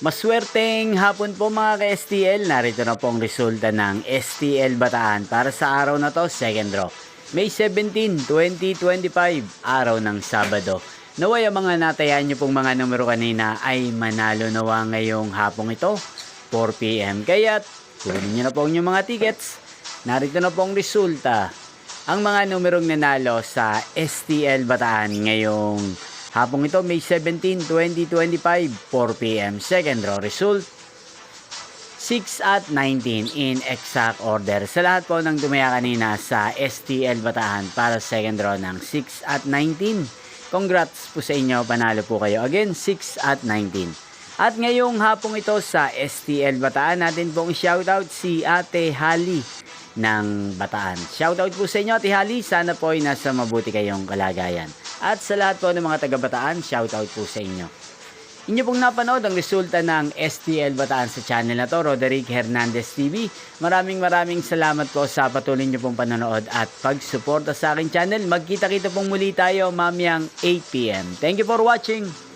Maswerteng hapon po mga ka-STL. Narito na po ang resulta ng STL Bataan para sa araw na to, second draw. May 17, 2025, araw ng Sabado. Naway ang mga natayaan nyo pong mga numero kanina ay manalo nawa ngayong hapong ito, 4 PM. Kaya't kunin nyo na po ang inyong mga tickets. Narito na po ang resulta. Ang mga numerong nanalo sa STL Bataan ngayong hapong ito, May 17, 2025, 4 PM. Second draw result, 6 at 19 in exact order. Sa lahat po ng tumaya kanina sa STL Bataan para second draw ng 6 at 19. Congrats po sa inyo, panalo po kayo. Again, 6 at 19. At ngayong hapong ito sa STL Bataan, natin pong shoutout si Ate Hali ng Bataan. Shoutout po sa inyo, Ate Hali. Sana po ay nasa mabuti kayong kalagayan. At sa lahat po ng mga taga-Bataan, shoutout po sa inyo. Inyo pong napanood ang resulta ng STL Bataan sa channel na to, Roderick Hernandez TV. Maraming salamat po sa patuloy nyo pong panonood at pagsuporta sa aking channel. Magkita-kita pong muli tayo mamayang 8 PM. Thank you for watching.